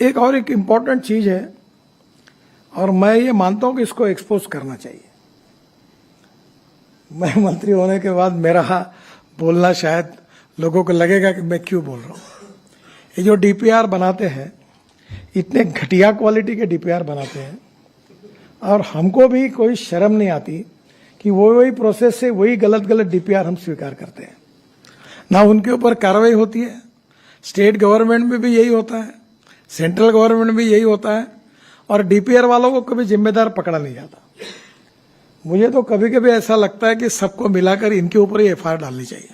एक इम्पॉर्टेंट चीज है और मैं ये मानता हूं कि इसको एक्सपोज करना चाहिए। मैं मंत्री होने के बाद मेरा बोलना शायद लोगों को लगेगा कि मैं क्यों बोल रहा हूं। ये जो डीपीआर बनाते हैं, इतने घटिया क्वालिटी के डीपीआर बनाते हैं और हमको भी कोई शर्म नहीं आती कि वही प्रोसेस से वही गलत डीपीआर हम स्वीकार करते हैं, ना उनके ऊपर कार्रवाई होती है। स्टेट गवर्नमेंट में भी यही होता है, सेंट्रल गवर्नमेंट में भी यही होता है और डीपीआर वालों को कभी जिम्मेदार पकड़ा नहीं जाता। मुझे तो कभी कभी ऐसा लगता है कि सबको मिलाकर इनके ऊपर ही एफआईआर डालनी चाहिए,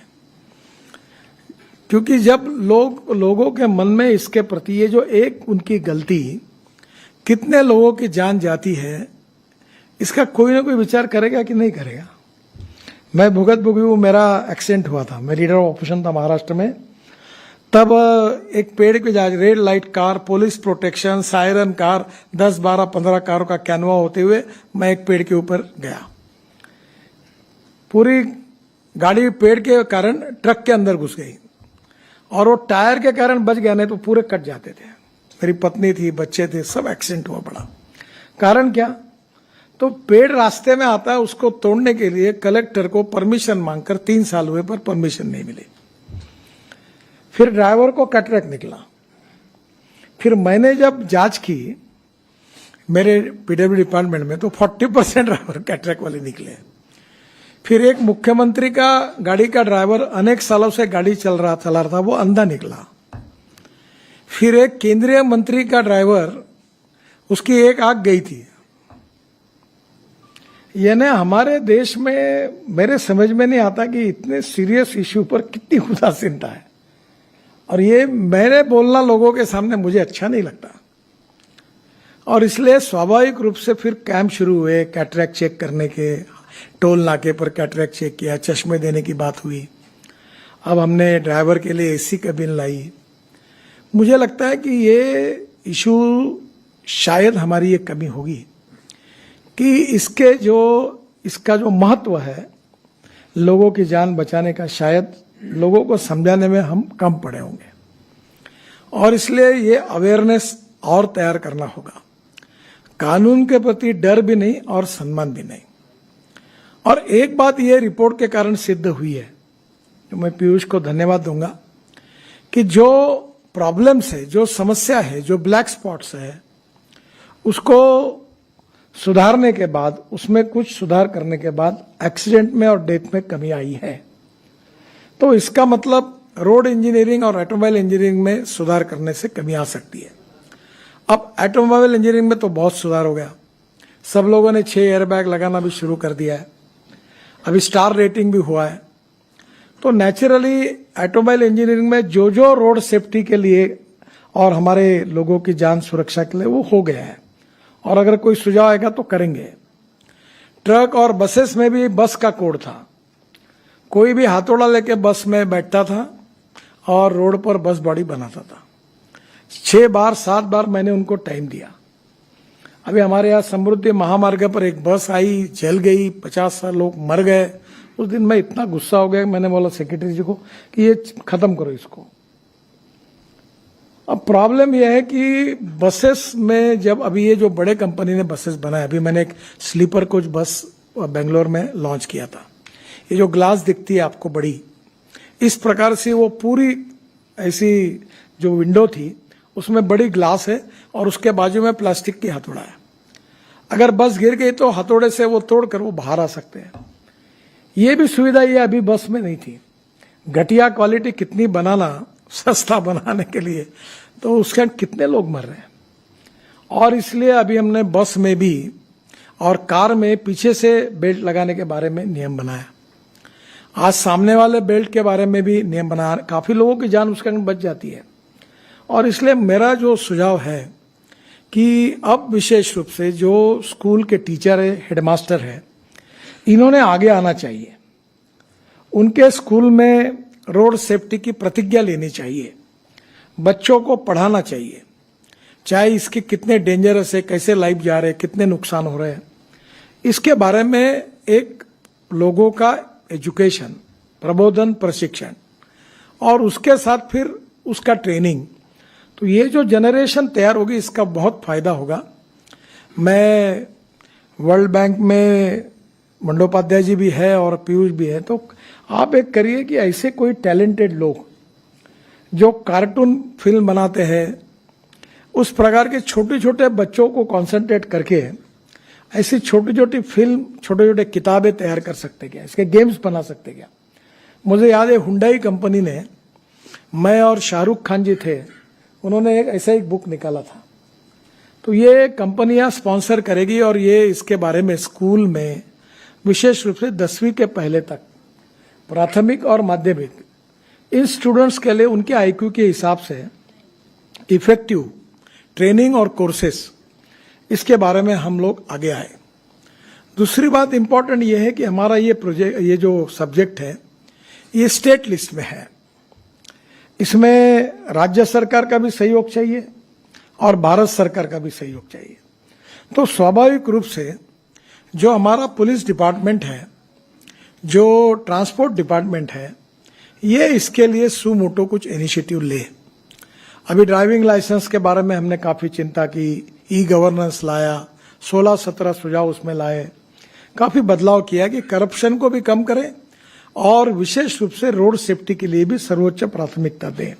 क्योंकि जब लोगों के मन में इसके प्रति ये जो एक उनकी गलती कितने लोगों की जान जाती है, इसका कोई ना कोई विचार करेगा कि नहीं करेगा। मैं भुगत भुगी मेरा एक्सीडेंट हुआ था, मैं लीडर ऑफ ऑपरेशन था महाराष्ट्र में। तब एक पेड़ पे जा red light car, police protection, siren car, 10, 12, 15 कारों का कैनवा होते हुए मैं एक पेड़ के ऊपर गया। पूरी गाड़ी पेड़ के कारण ट्रक के अंदर घुस गई और वो टायर के कारण बच गया, नहीं तो पूरे कट जाते थे। मेरी पत्नी थी, बच्चे थे, सब एक्सीडेंट हुआ पड़ा। कारण क्या? तो पेड़ रास्ते में आता है, उसको तोड़ने के लिए कलेक्टर को परमिशन मांगकर 3 साल हुए पर परमिशन नहीं मिली। फिर ड्राइवर को कैटरेक्ट निकला। फिर मैंने जब जांच की मेरे पीडब्ल्यू डिपार्टमेंट में, तो 40% ड्राइवर कैटरेक्ट वाले निकले। फिर एक मुख्यमंत्री का गाड़ी का ड्राइवर अनेक सालों से गाड़ी चला रहा था, वो अंधा निकला। फिर एक केंद्रीय मंत्री का ड्राइवर, उसकी एक आंख गई थी। यानी हमारे देश में मेरे समझ में नहीं आता कि इतने सीरियस इश्यू पर कितनी उदासीनता है, और ये मेरे बोलना लोगों के सामने मुझे अच्छा नहीं लगता। और इसलिए स्वाभाविक रूप से फिर कैंप शुरू हुए कैटरेक्ट चेक करने के। टोल नाके पर कैटरेक्ट चेक किया, चश्मे देने की बात हुई। अब हमने ड्राइवर के लिए एसी कैबिन लाई। मुझे लगता है कि ये इशू शायद हमारी ये कमी होगी कि इसका जो महत्व है लोगों की जान बचाने का, शायद लोगों को समझाने में हम कम पड़े होंगे। और इसलिए ये अवेयरनेस और तैयार करना होगा। कानून के प्रति डर भी नहीं और सम्मान भी नहीं। और एक बात ये रिपोर्ट के कारण सिद्ध हुई है, तो मैं पीयूष को धन्यवाद दूंगा, कि जो प्रॉब्लम्स है, जो समस्या है, जो ब्लैक स्पॉट्स है, उसको सुधारने के बाद, उसमें कुछ सुधार करने के बाद एक्सीडेंट में और डेथ में कमी आई है। तो इसका मतलब रोड इंजीनियरिंग और ऑटोमोबाइल इंजीनियरिंग में सुधार करने से कमी आ सकती है। अब ऑटोमोबाइल इंजीनियरिंग में तो बहुत सुधार हो गया। सब लोगों ने 6 एयरबैग लगाना भी शुरू कर दिया है। अभी स्टार रेटिंग भी हुआ है। तो नेचुरली ऑटोमोबाइल इंजीनियरिंग में जो रोड सेफ्टी के लिए और हमारे लोगों की जान सुरक्षा के लिए वो हो गया है, और अगर कोई सुझाव आएगा तो करेंगे। ट्रक और बसेस में भी बस का कोड था। कोई भी हाथोड़ा लेके बस में बैठता था और रोड पर बस बॉडी बनाता था। 6 बार 7 बार मैंने उनको टाइम दिया। अभी हमारे यहाँ समृद्धि महामार्ग पर एक बस आई, जल गई, 50 लोग मर गए। उस दिन मैं इतना गुस्सा हो गया, मैंने बोला सेक्रेटरी जी को कि ये खत्म करो इसको। अब प्रॉब्लम यह है कि बसेस में जब अभी ये जो बड़े कंपनी ने बसेस बनाए, अभी मैंने एक स्लीपर कोच बस बेंगलोर में लॉन्च किया था। ये जो ग्लास दिखती है आपको बड़ी, इस प्रकार से वो पूरी ऐसी जो विंडो थी उसमें बड़ी ग्लास है और उसके बाजू में प्लास्टिक की हथौड़ा है। अगर बस गिर गई तो हथौड़े से वो तोड़कर वो बाहर आ सकते हैं। ये भी सुविधा ये अभी बस में नहीं थी। घटिया क्वालिटी कितनी बनाना, सस्ता बनाने के लिए, तो उसके कितने लोग मर रहे हैं। और इसलिए अभी हमने बस में भी और कार में पीछे से बेल्ट लगाने के बारे में नियम बनाया। आज सामने वाले बेल्ट के बारे में भी नियम बनाया। काफी लोगों की जान उसके अंदर बच जाती है। और इसलिए मेरा जो सुझाव है कि अब विशेष रूप से जो स्कूल के टीचर है, हेडमास्टर है, इन्होंने आगे आना चाहिए। उनके स्कूल में रोड सेफ्टी की प्रतिज्ञा लेनी चाहिए। बच्चों को पढ़ाना चाहिए, चाहे इसके कितने डेंजरस है, कैसे लाइफ जा रहे हैं, कितने नुकसान हो रहे हैं, इसके बारे में एक लोगों का एजुकेशन, प्रबोधन, प्रशिक्षण, और उसके साथ फिर उसका ट्रेनिंग। तो ये जो जनरेशन तैयार होगी इसका बहुत फायदा होगा। मैं वर्ल्ड बैंक में बंडोपाध्याय जी भी है और पीयूष भी है, तो आप एक करिए कि ऐसे कोई टैलेंटेड लोग जो कार्टून फिल्म बनाते हैं, उस प्रकार के छोटे छोटे बच्चों को कंसंट्रेट करके ऐसी छोटी छोटी फिल्म, छोटे छोटे किताबें तैयार कर सकते क्या, इसके गेम्स बना सकते क्या। मुझे याद है हुंडई कंपनी ने, मैं और शाहरुख खान जी थे, उन्होंने एक ऐसा एक बुक निकाला था। तो ये कंपनियां स्पॉन्सर करेगी और ये इसके बारे में स्कूल में विशेष रूप से 10वीं के पहले तक, प्राथमिक और माध्यमिक, इन स्टूडेंट्स के लिए उनके आईक्यू के हिसाब से इफेक्टिव ट्रेनिंग और कोर्सेस, इसके बारे में हम लोग आगे आए। दूसरी बात इंपॉर्टेंट ये है कि हमारा ये प्रोजेक्ट, ये जो सब्जेक्ट है, ये स्टेट लिस्ट में है। इसमें राज्य सरकार का भी सहयोग चाहिए और भारत सरकार का भी सहयोग चाहिए। तो स्वाभाविक रूप से जो हमारा पुलिस डिपार्टमेंट है, जो ट्रांसपोर्ट डिपार्टमेंट है, ये इसके लिए सुमोटो कुछ इनिशिएटिव ले। अभी ड्राइविंग लाइसेंस के बारे में हमने काफी चिंता की, ई गवर्नेंस लाया, 16-17 सुझाव उसमें लाए, काफी बदलाव किया कि करप्शन को भी कम करें और विशेष रूप से रोड सेफ्टी के लिए भी सर्वोच्च प्राथमिकता दें।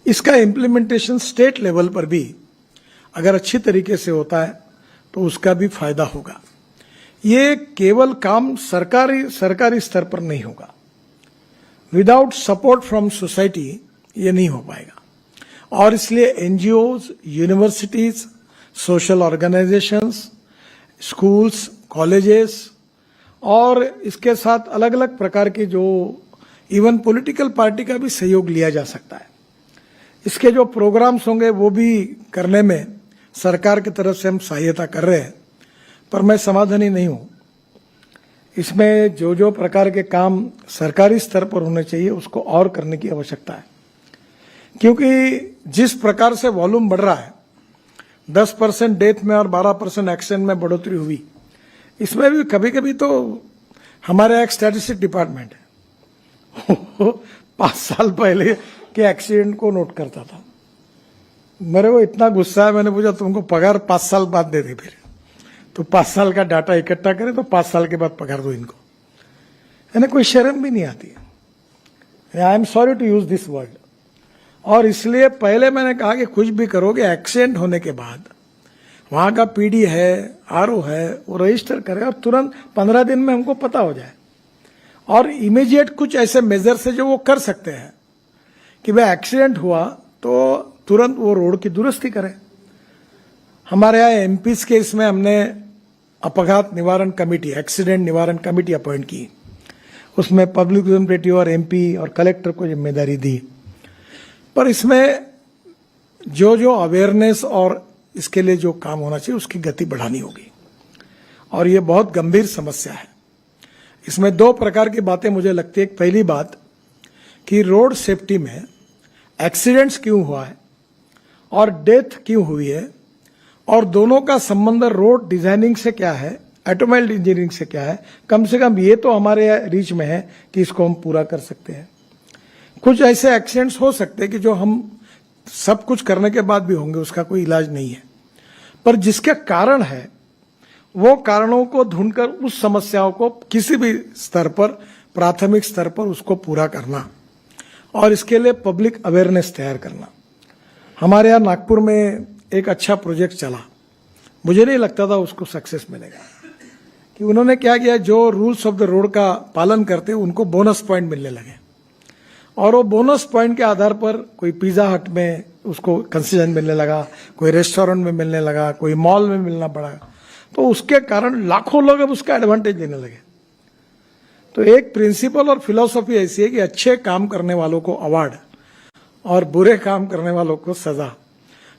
इसका इम्प्लीमेंटेशन स्टेट लेवल पर भी अगर अच्छी तरीके से होता है तो उसका भी फायदा होगा। ये केवल काम सरकारी स्तर पर नहीं होगा, विदाउट सपोर्ट फ्रॉम सोसाइटी ये नहीं हो पाएगा। और इसलिए NGOs, universities, social organisations, schools, colleges और इसके साथ अलग अलग प्रकार के जो इवन पॉलिटिकल पार्टी का भी सहयोग लिया जा सकता है। इसके जो प्रोग्राम्स होंगे वो भी करने में सरकार की तरफ से हम सहायता कर रहे हैं, पर मैं समाधानी नहीं हूं। इसमें जो जो प्रकार के काम सरकारी स्तर पर होने चाहिए उसको और करने की आवश्यकता है, क्योंकि जिस प्रकार से वॉल्यूम बढ़ रहा है, 10% डेथ में और 12% एक्सीडेंट में बढ़ोतरी हुई, इसमें भी कभी कभी तो हमारे एक स्टैटिस्टिक डिपार्टमेंट है 5 साल पहले के एक्सीडेंट को नोट करता था। मेरे को इतना गुस्सा है, मैंने पूछा तुमको पगार 5 साल बाद दे दे, फिर तो 5 साल का डाटा इकट्ठा करे तो 5 साल के बाद पगार दो इनको। यानी कोई शर्म भी नहीं आती है। I am sorry to use this word. और इसलिए पहले मैंने कहा कि कुछ भी करोगे, एक्सीडेंट होने के बाद वहां का पीडी है, आरओ है, वो रजिस्टर करे और तुरंत 15 दिन में हमको पता हो जाए, और इमीडिएट कुछ ऐसे मेजर से जो वो कर सकते हैं कि भाई एक्सीडेंट हुआ तो तुरंत वो रोड की दुरुस्ती करें। हमारे यहाँ एमपीज के इसमें हमने अपघात निवारण कमेटी, एक्सीडेंट निवारण कमेटी अपॉइंट की, उसमें पब्लिक रिप्रेजेंटेटिव और एमपी और कलेक्टर को जिम्मेदारी दी। पर इसमें जो जो अवेयरनेस और इसके लिए जो काम होना चाहिए उसकी गति बढ़ानी होगी, और ये बहुत गंभीर समस्या है। इसमें 2 प्रकार की बातें मुझे लगती है। पहली बात कि रोड सेफ्टी में एक्सीडेंट्स क्यों हुआ है और डेथ क्यों हुई है, और दोनों का संबंध रोड डिजाइनिंग से क्या है, ऑटोमोबाइल इंजीनियरिंग से क्या है। कम से कम ये तो हमारे रीच में है कि इसको हम पूरा कर सकते हैं। कुछ ऐसे एक्सीडेंट्स हो सकते हैं कि जो हम सब कुछ करने के बाद भी होंगे, उसका कोई इलाज नहीं है, पर जिसके कारण है वो कारणों को ढूंढकर उस समस्याओं को किसी भी स्तर पर, प्राथमिक स्तर पर उसको पूरा करना, और इसके लिए पब्लिक अवेयरनेस तैयार करना। हमारे यहाँ नागपुर में एक अच्छा प्रोजेक्ट चला, मुझे नहीं लगता था उसको सक्सेस मिलेगा, कि उन्होंने क्या किया, जो रूल्स ऑफ द रोड का पालन करते उनको बोनस पॉइंट मिलने लगे, और वो बोनस पॉइंट के आधार पर कोई पिज्जा हट में उसको कंसेशन मिलने लगा, कोई रेस्टोरेंट में मिलने लगा, कोई मॉल में मिलना पड़ा, तो उसके कारण लाखों लोग अब उसका एडवांटेज लेने लगे। तो एक प्रिंसिपल और फिलॉसफी ऐसी है कि अच्छे काम करने वालों को अवार्ड और बुरे काम करने वालों को सजा।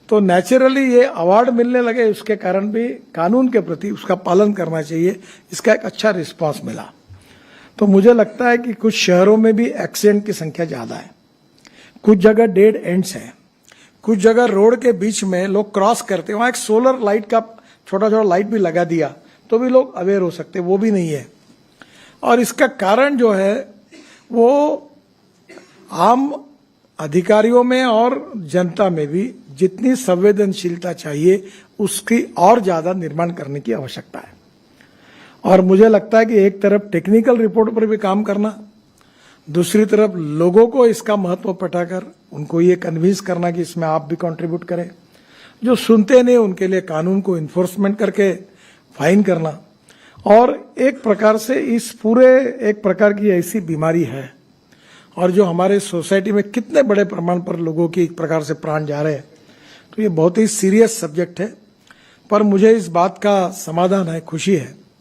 तो नेचुरली ये अवार्ड मिलने लगे, उसके कारण भी कानून के प्रति उसका पालन करना चाहिए, इसका एक अच्छा रिस्पांस मिला। तो मुझे लगता है कि कुछ शहरों में भी एक्सीडेंट की संख्या ज्यादा है, कुछ जगह डेड एंड्स हैं, कुछ जगह रोड के बीच में लोग क्रॉस करते हैं, वहां एक सोलर लाइट का छोटा छोटा लाइट भी लगा दिया तो भी लोग अवेयर हो सकते, वो भी नहीं है। और इसका कारण जो है वो आम अधिकारियों में और जनता में भी जितनी संवेदनशीलता चाहिए उसकी और ज्यादा निर्माण करने की आवश्यकता है। और मुझे लगता है कि एक तरफ टेक्निकल रिपोर्ट पर भी काम करना, दूसरी तरफ लोगों को इसका महत्व पटाकर उनको ये कन्विंस करना कि इसमें आप भी कंट्रीब्यूट करें, जो सुनते नहीं उनके लिए कानून को इन्फोर्समेंट करके फाइन करना। और एक प्रकार से इस पूरे एक प्रकार की ऐसी बीमारी है और जो हमारे सोसाइटी में कितने बड़े प्रमाण पर लोगों की एक प्रकार से प्राण जा रहे हैं, तो ये बहुत ही सीरियस सब्जेक्ट है। पर मुझे इस बात का समाधान है, खुशी है